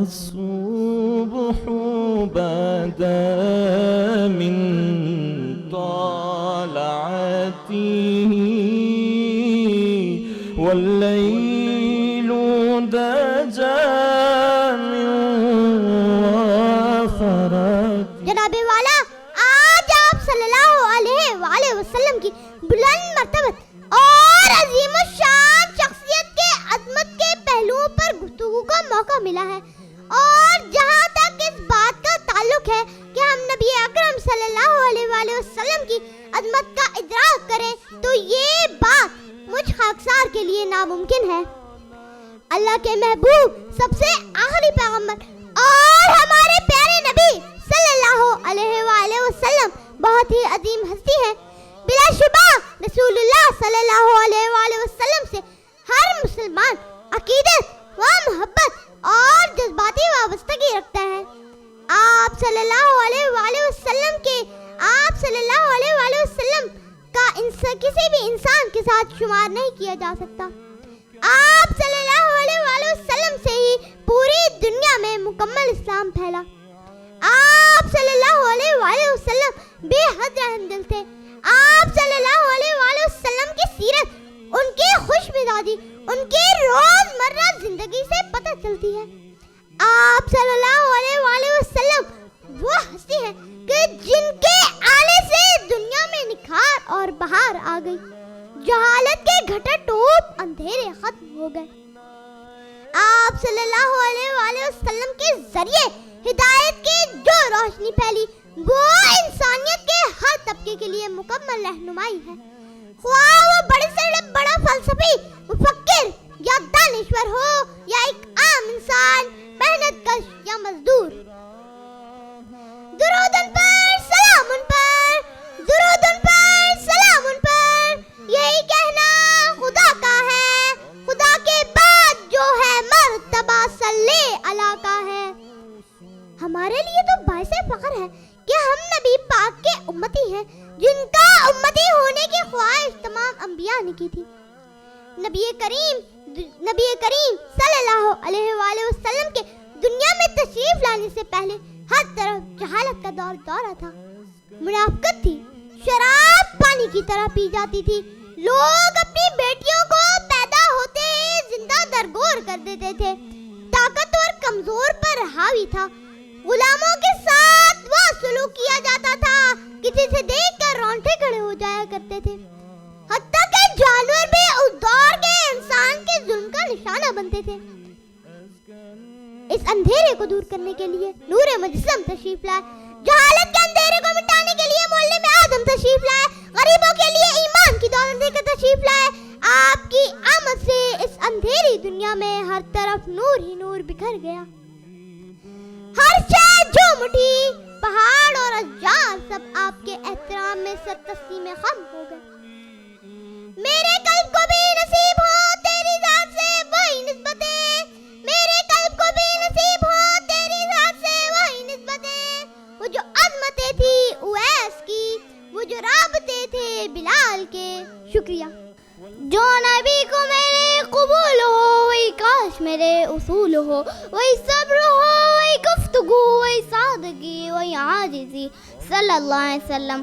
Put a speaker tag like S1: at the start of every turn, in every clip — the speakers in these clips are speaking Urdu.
S1: الصبح بدا من طلعته والليل دجا من وفرته.
S2: جناب والا، آج آپ صلی اللہ علیہ وآلہ وسلم کی بلند مرتبت اور عظیم الشان شخصیت کے عظمت کے پہلوؤں پر گفتگو کا موقع ملا ہے، اور جہاں تک اس بات کا تعلق ہے کہ ہم نبی اکرم صلی اللہ علیہ وآلہ وسلم کی عظمت کا ادراک کریں تو یہ بات مجھ خاکسار کے لیے ناممکن ہے۔ اللہ کے محبوب، سب سے آخری پیغمبر اور ہمارے پیارے نبی صلی اللہ علیہ وآلہ وسلم بہت ہی عظیم ہستی ہے۔ بلا شبہ رسول اللہ صلی اللہ علیہ وآلہ وسلم سے ہر مسلمان عقیدت و محبت اور جذباتی وابستگی رکھتا ہے۔ آپ صلی اللہ علیہ وآلہ وسلم کا کسی بھی انسان کے ساتھ شمار نہیں کیا جا سکتا۔ آپ صلی اللہ علیہ وآلہ وسلم سے ہی پوری دنیا میں مکمل اسلام پھیلا۔ آپ صلی اللہ علیہ وآلہ وسلم بے حد رحم دل تھے۔ آپ صلی اللہ علیہ وآلہ وسلم کی سیرت، ان کی خوش مزاجی، ان کی روزمرہ زندگی سے پتہ چلتی ہے۔ آپ صلی اللہ علیہ وآلہ وسلم وہ ہستی ہے کہ جن کے آنے سے دنیا میں نکھار اور بہار آ گئی، جہالت کے گھٹا ٹوپ اندھیرے ختم ہو گئے۔ آپ صلی اللہ علیہ وآلہ وسلم کے ذریعے ہدایت کی جو روشنی پھیلی وہ انسانیت کے ہر طبقے کے لیے مکمل رہنمائی ہے، خواہ وہ بڑے سے بڑا فلسفی، مفکر یا دانشور ہو یا ایک عام انسان، محنت کش یا مزدور۔ درود ان پر، سلام ان پر، درود ان پر، سلام ان پر، یہی کہنا خدا کا ہے، خدا کے بعد جو ہے مرتبہ صلی اللہ کا ہے۔ ہمارے لیے تو باعث فخر ہے کہ ہم نبی پاک کے امتی ہیں، جن کا امتی ہونے کی خواہش تمام انبیاء نے کی تھی۔ نبی کریم صلی اللہ علیہ وآلہ وسلم کے دنیا میں تشریف لانے سے پہلے ہر طرف جہالت کا دورہ تھا، منافقت تھی، شراب پانی کی طرح پی جاتی تھی، لوگ اپنی بیٹیوں کو پیدا ہوتے ہی زندہ درگور کر دیتے تھے، طاقتور کمزور پر حاوی تھا، غلاموں کے ساتھ وہ سلوک کیا جاتا تھا کہ جسے دیکھ کر رونگٹے کھڑے ہو جایا کرتے تھے، حتیٰ کہ جانور بھی اس دور کے انسان کے ظلم کا نشانہ بنتے تھے۔ اس اندھیرے کو دور کرنے کے لیے نور مجسم تشریف لائے، جہالت کے اندھیرے کو مٹانے کے لیے معلم آدم تشریف لائے، غریبوں کے لیے ایمان کی دولت دے کر تشریف لائے۔ آپ کی آمد سے اس اندھیری دنیا میں ہر طرف نور ہی نور بکھر گیا، ہر شے جھوم اٹھی، پہاڑ اور اشجار سب آپ کے احترام میں سر تسلیم خم ہو گئے۔ میرے قلب کو بھی نصیب ہو تیری ذات سے وہی نسبتیں، میرے قلب کو بھی نصیب ہو تیری ذات سے وہی نسبتیں، وہ جو عظمتیں تھی اویس کی، وہ جو رابطے تھے بلال کے۔ شکریہ۔ جو نبی کو میرے قبول ہو وہی کاش میرے اصول ہو، وہی صبر ہو وہی گفتگو، وہی سادگی وہی عاجزی، صلی اللہ علیہ وسلم۔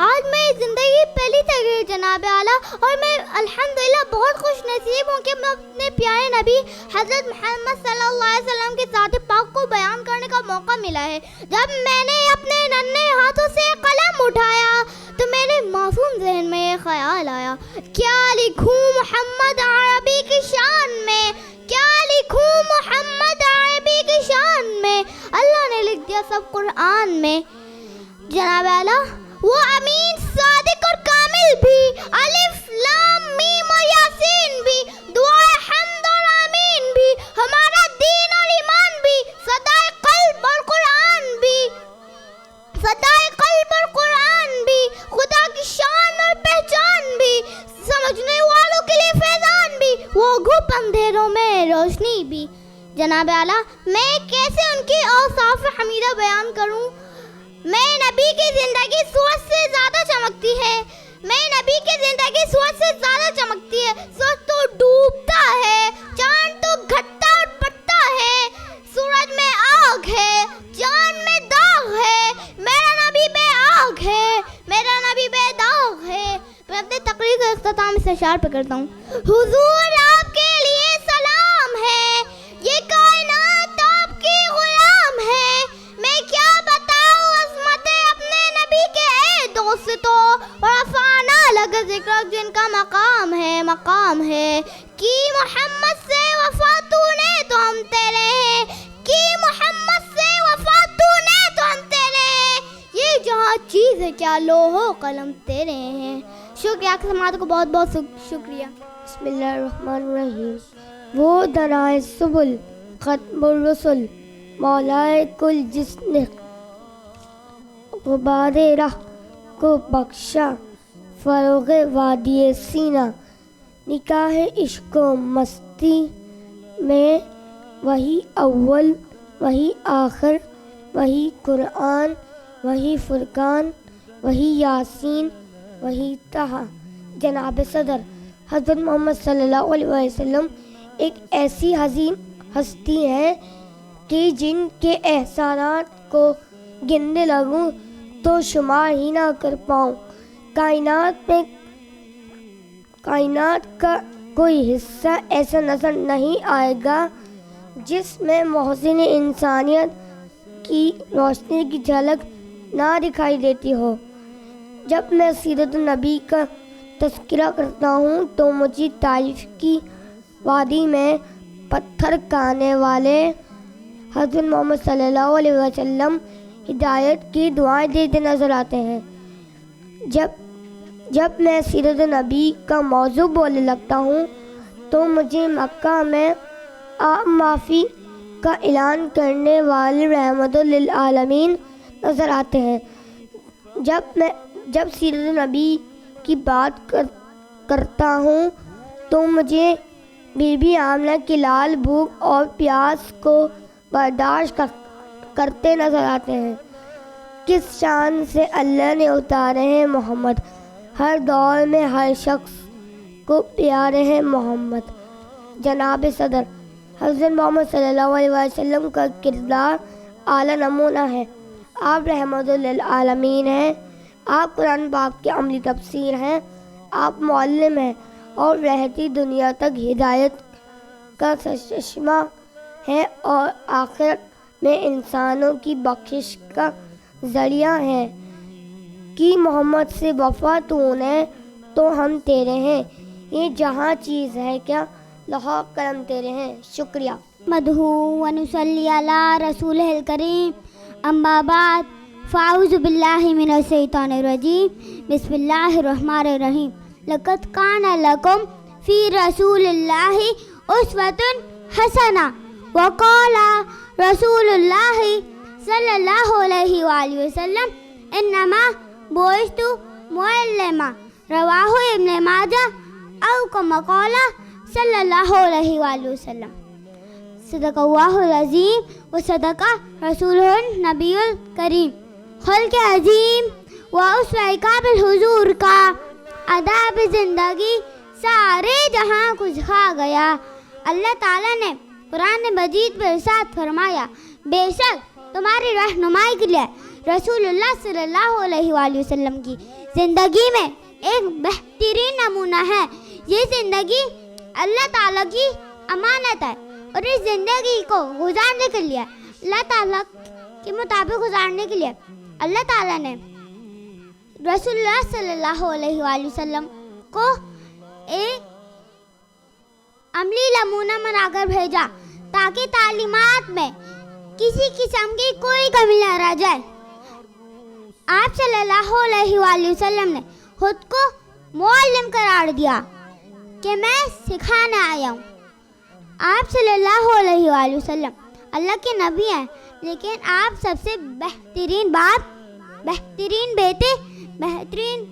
S2: آج میں زندگی پہلی تقریر جناب اعلیٰ، اور میں الحمدللہ بہت خوش نصیب ہوں کہ میں اپنے پیارے نبی حضرت محمد صلی اللہ علیہ وسلم کی ذات پاک کو بیان کرنے کا موقع ملا ہے۔ جب میں نے اپنے ننھے ہاتھوں سے قلم اٹھایا تو میرے معصوم ذہن میں یہ خیال آیا، کیا لکھوں محمد عربی کی شان میں، کیا لکھوں محمد عربی کی شان میں، اللہ نے لکھ دیا سب قرآن میں۔ جناب اعلیٰ، وہ امین، صادق اور کامل بھی، الف لام میم اور یاسین بھی، دعائے حمد اور آمین بھی، ہمارا دین اور ایمان بھی، صدائے قلب اور قرآن بھی، صدائے قلب اور قرآن بھی، خدا کی شان اور پہچان بھی، سمجھنے والوں کے لیے فیضان بھی، وہ گھپ اندھیروں میں روشنی بھی۔ جناب اعلیٰ، میں کیسے ان کی اوصاف حمیدہ بیان کروں؟ میں نبی کی زندگی سورج سے زیادہ چمکتی ہے، میں نبی کی زندگی سورج سے زیادہ چمکتی ہے۔ سورج تو ڈوبتا ہے، چاند تو گھٹتا اور پڑتا ہے، اشعار پہ کرتا ہوں. حضور آپ کے لیے سلام ہے, یہ کائنات آپ کی غلام ہے. میں کیا بتاؤں عظمت اپنے نبی کے اے دوستو, ورفعنا لک ذکرک جن کا مقام ہے. کی محمد سے وفا تو نے تو ہم تیرے ہیں, کی محمد سے وفا تو نے تو ہم تیرے ہیں. یہ جہاں چیز ہے کیا لوح و قلم تیرے ہیں. شکریہ, آپ کی سماعت کو بہت بہت شکریہ.
S3: بسم اللہ الرحمن الرحیم. وہ درائے سبل ختم الرسل مولائے کل جس نے غبار راہ کو بخشا فروغ وادی سینہ. نکاح عشق و مستی میں وہی اول وہی آخر, وہی قرآن وہی فرقان وہی یاسین وہی طہ. جناب صدر حضرت محمد صلی اللہ علیہ وسلم ایک ایسی عظیم ہستی ہے کہ جن کے احسانات کو گننے لگوں تو شمار ہی نہ کر پاؤں. کائنات کا کوئی حصہ ایسا نظر نہیں آئے گا جس میں محسن انسانیت کی روشنی کی جھلک نہ دکھائی دیتی ہو. جب میں سیرت النبی کا تذکرہ کرتا ہوں تو مجھے طائف کی وادی میں پتھر کھانے والے حضرت محمد صلی اللہ علیہ وسلم ہدایت کی دعائیں دیتے نظر آتے ہیں. جب میں سیرت النبی کا موضوع بولنے لگتا ہوں تو مجھے مکہ میں عام معافی کا اعلان کرنے والے رحمت للعالمین نظر آتے ہیں. جب سیرت النبی کی بات کرتا ہوں تو مجھے بی بی آمنہ کی لال بھوک اور پیاس کو برداشت کرتے نظر آتے ہیں. کس شان سے اللہ نے اتارے ہیں محمد, ہر دور میں ہر شخص کو پیارے ہیں محمد. جناب صدر حضرت محمد صلی اللہ علیہ وسلم کا کردار اعلیٰ نمونہ ہے. آپ رحمت للعالمین ہیں, آپ قرآن پاک کی عملی تفسیر ہیں, آپ معلم ہیں اور رہتی دنیا تک ہدایت کا چشمہ ہیں اور آخرت میں انسانوں کی بخشش کا ذریعہ ہیں. کہ محمد سے وفا تو نے تو ہم تیرے ہیں, یہ جہاں چیز ہے کیا لوح قلم تیرے ہیں. شکریہ.
S2: مدحو ونصلی علی رسولہ الکریم, اما بعد فاعوذ باللہ من الشیطان الرجیم, بسم اللہ الرحمن الرحیم. لقد کان لکم فی رسول اللہ اسوۃ حسنہ, وقال رسول اللہ صلی اللہ علیہ وآلہ وسلم انما بعثت معلما. رواہ ابن ماجہ او کما قال صلی اللہ علیہ وآلہ وسلم. صدق اللہ العظیم و صدق رسولہ النبی الکریم. خلق عظیم و اسوہ قابل حضور کا آداب زندگی سارے جہاں کو سکھا گیا. اللہ تعالیٰ نے قرآن مجید میں ارشاد فرمایا, بے شک تمہاری رہنمائی کے لیے رسول اللہ صلی اللہ علیہ وآلہ وسلم کی زندگی میں ایک بہترین نمونہ ہے. یہ زندگی اللہ تعالیٰ کی امانت ہے اور اس زندگی کو گزارنے کے لیے اللہ تعالیٰ کے مطابق گزارنے کے لیے اللہ تعالیٰ نے رسول اللہ صلی اللہ علیہ وآلہ وسلم کو ایک عملی نمونہ بنا کر بھیجا تاکہ تعلیمات میں کسی قسم کی کوئی کمی نہ رہ جائے. آپ صلی اللہ علیہ وآلہ وسلم نے خود کو معلم قرار دیا کہ میں سکھانے آیا ہوں. آپ صلی اللہ علیہ وآلہ وسلم اللہ کے نبی ہیں, لیکن آپ سب سے بہترین باپ, بہترین بیٹے, بہترین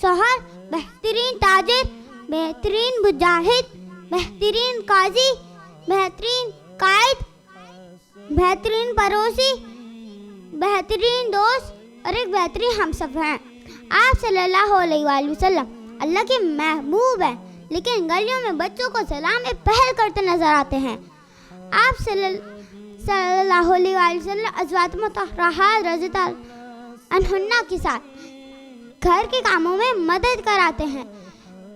S2: شوہر, بہترین تاجر, بہترین مجاہد, بہترین قاضی, بہترین قائد, بہترین پڑوسی, بہترین دوست اور ایک بہترین ہمسفر ہیں. آپ صلی اللہ علیہ وآلہ وسلم اللہ کے محبوب ہیں, لیکن گلیوں میں بچوں کو سلام میں پہل کرتے نظر آتے ہیں. آپ صلی اللہ علیہ وآلہ وسلم ازواج مطہرات رضی اللہ عنہن کے ساتھ گھر کے کاموں میں مدد کراتے ہیں.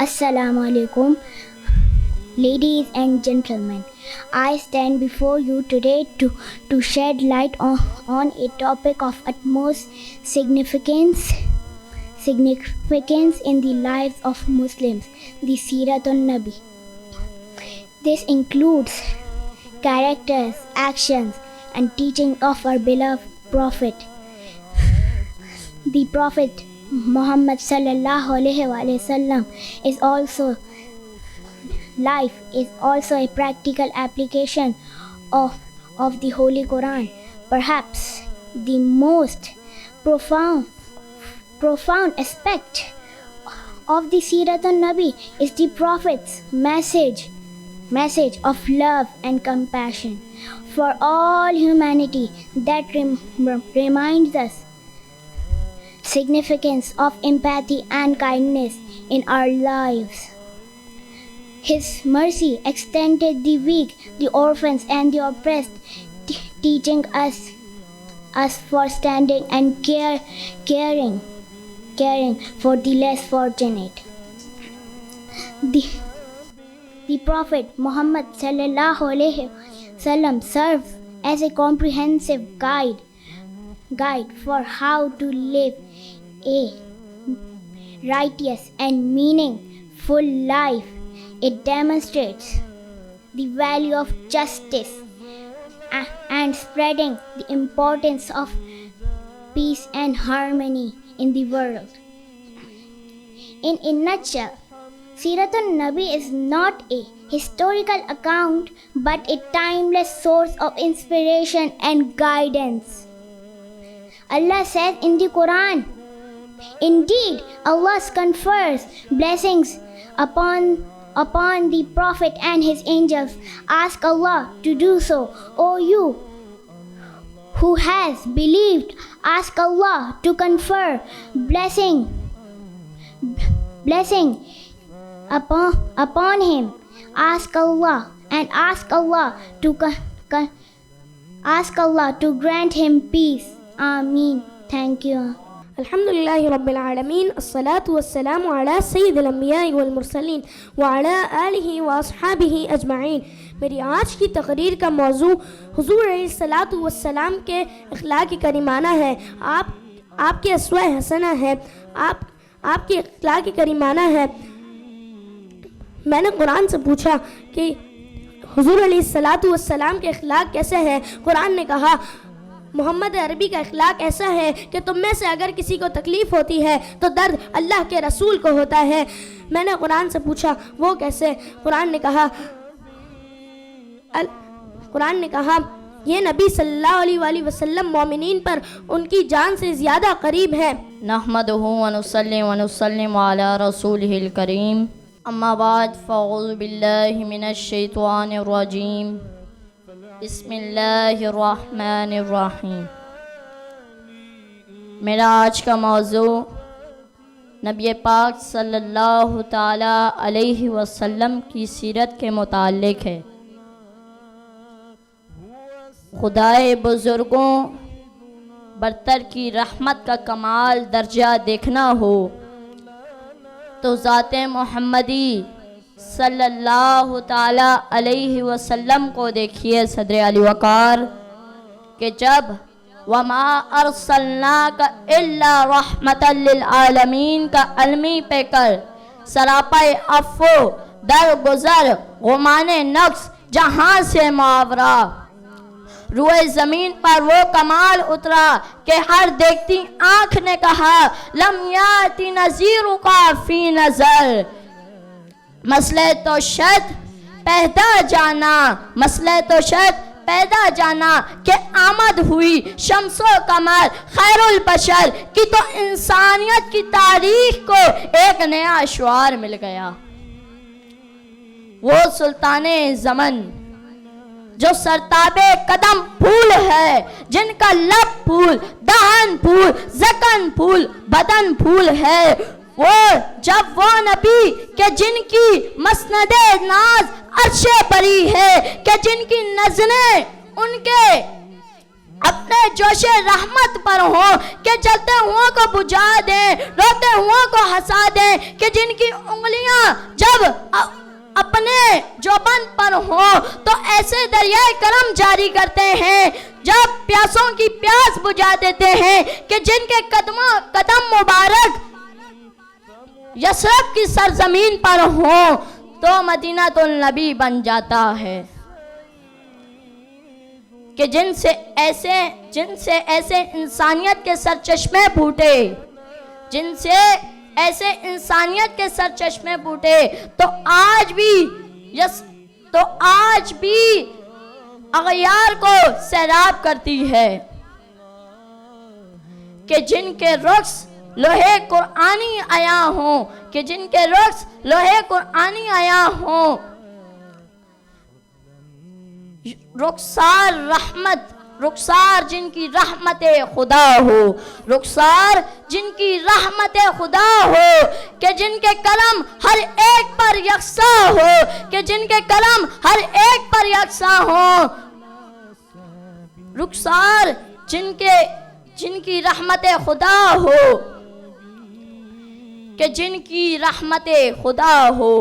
S4: Assalamu alaikum. Ladies and gentlemen, I stand before you today to shed light on a topic of utmost significance in the lives of Muslims, the Siratun Nabi. This includes characters, actions, and teaching of our beloved Prophet. The Prophet Muhammad sallallahu alaihi wasallam is also a practical application of the Holy Quran. Perhaps the most profound aspect of the Siratun Nabi is the Prophet's message of love and compassion for all humanity that reminds us significance of empathy and kindness in our lives. His mercy extended the weak, the orphans, and the oppressed, teaching us for standing and caring for the less fortunate. The Prophet Muhammad sallallahu alaihi wasallam serves as a comprehensive guide for how to live a righteous and meaningful life. It demonstrates the value of justice and spreading the importance of peace and harmony in the world. In a nutshell, Siratun Nabi is not a historical account but a timeless source of inspiration and guidance. Allah says in the Quran, "Indeed, Allah confers blessings upon the Prophet and his angels. Ask Allah to do so. O you who has believed, ask Allah to confer blessing upon him. Ask Allah to grant him peace. Ameen." Thank you.
S5: الحمدللہ رب العالمین، الصلاة والسلام علی سید الانبیاء والمرسلین وعلی آلہ واصحابہ اجمعین۔ میری آج کی تقریر کا موضوع حضور علیہ الصلاۃ والسلام کے اخلاق کریمانہ ہے۔ آپ کے اسوہ حسنہ ہے، آپ کے اخلاق کریمانہ ہے۔ میں نے قرآن سے پوچھا کہ حضور علیہ الصلاۃ والسلام کے اخلاق کیسے ہیں؟ قرآن نے کہا محمد عربی کا اخلاق ایسا ہے کہ تم میں سے اگر کسی کو تکلیف ہوتی ہے تو درد اللہ کے رسول کو ہوتا ہے۔ میں نے قرآن سے پوچھا وہ کیسے؟ قرآن نے کہا یہ نبی صلی اللہ علیہ وآلہ وسلم مومنین پر ان کی جان سے زیادہ قریب ہے۔
S6: نحمدہ ونصلی ونسلم علی رسولہ الکریم، اما بعد فاعوذ باللہ من الشیطان الرجیم، بسم اللہ الرحمن الرحیم۔ میرا آج کا موضوع نبی پاک صلی اللہ تعالی علیہ وسلم کی سیرت کے متعلق ہے۔ خدائے بزرگوں برتر کی رحمت کا کمال درجہ دیکھنا ہو تو ذات محمدی صلی اللہ تعالی علیہ وسلم کو دیکھیے صدر علی وقار، کہ جب وما ارسلناک الا رحمتا للعالمین کا علمی پہ کر سراپا عفو درگزر غمان نفس جہاں سے معاورہ، روئے زمین پر وہ کمال اترا کہ ہر دیکھتی آنکھ نے کہا لم یاتی نذیرک فی نظر۔ مسئلہ توشد پیدا جانا کہ آمد ہوئی شمس و قمر خیر البشر کی تو انسانیت کی تاریخ کو ایک نیا شعار مل گیا۔ وہ سلطان زمن جو سرتاب قدم پھول ہے، جن کا لب پھول، دہن پھول، زکن پھول، بدن پھول ہے، جب وہ نبی کہ جن کی مسند ناز عرش بری ہے، کہ جن کی نظریں ان کے اپنے جوش رحمت پر ہوں، کہ جلتے ہوا کو بجھا دیں، روتے ہوا کو ہنسا دیں، کہ جن کی انگلیاں جب اپنے جوبن پر ہوں تو ایسے دریائے کرم جاری کرتے ہیں، جب پیاسوں کی پیاس بجھا دیتے ہیں، کہ جن کے قدم مبارک یثرب کی سرزمین پر ہوں تو مدینہ النبی بن جاتا ہے، کہ جن سے ایسے انسانیت کے سرچشمے پھوٹے، جن سے ایسے انسانیت کے سرچشمے پھوٹے، تو آج بھی اغیار کو سیراب کرتی ہے، کہ جن کے رقص لوہے قرآنی آیا ہوں، کہ جن کے رقص لوہے قرآنی آیا ہوں، رخسار جن کی رحمت خدا ہو، رخسار جن کی رحمت خدا ہو، کہ جن کے کلم ہر ایک پر یکساں ہو، کہ جن کے کلم ہر ایک پر یکساں ہو، رخسار جن کی رحمت خدا ہو، کہ جن کی رحمت خدا ہو،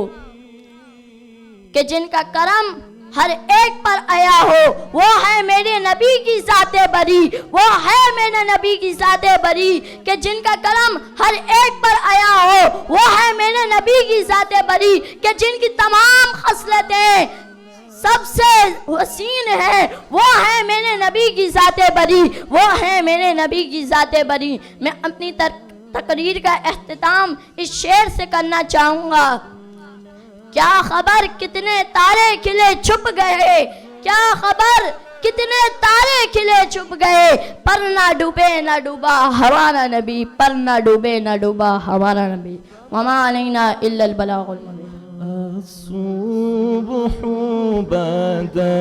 S6: کہ جن کا کرم ہر ایک پر آیا ہو، وہ ہے میرے نبی کی ذات بری، وہ ہے میرے نبی کی ذات بری، کہ جن کا کرم ہر ایک پر آیا ہو، وہ ہے میرے نبی کی ذات بری، کہ جن کی تمام خصلتیں سب سے حسین ہے، وہ ہے میرے نبی کی ذات بری، وہ ہے میرے نبی کی ذات بری۔ میں اپنی تقریر کا اختتام اس شعر سے کرنا چاہوں گا۔ کیا خبر کتنے تارے کھلے چھپ گئے، کیا خبر کتنے تارے کھلے چھپ گئے، پر نہ ڈوبے نہ ڈوبا ہمارا نبی، پر نہ ڈوبے نہ ڈوبا ہمارا نبی، وما علینا الا البلاغ المبین۔
S1: الصبح بدا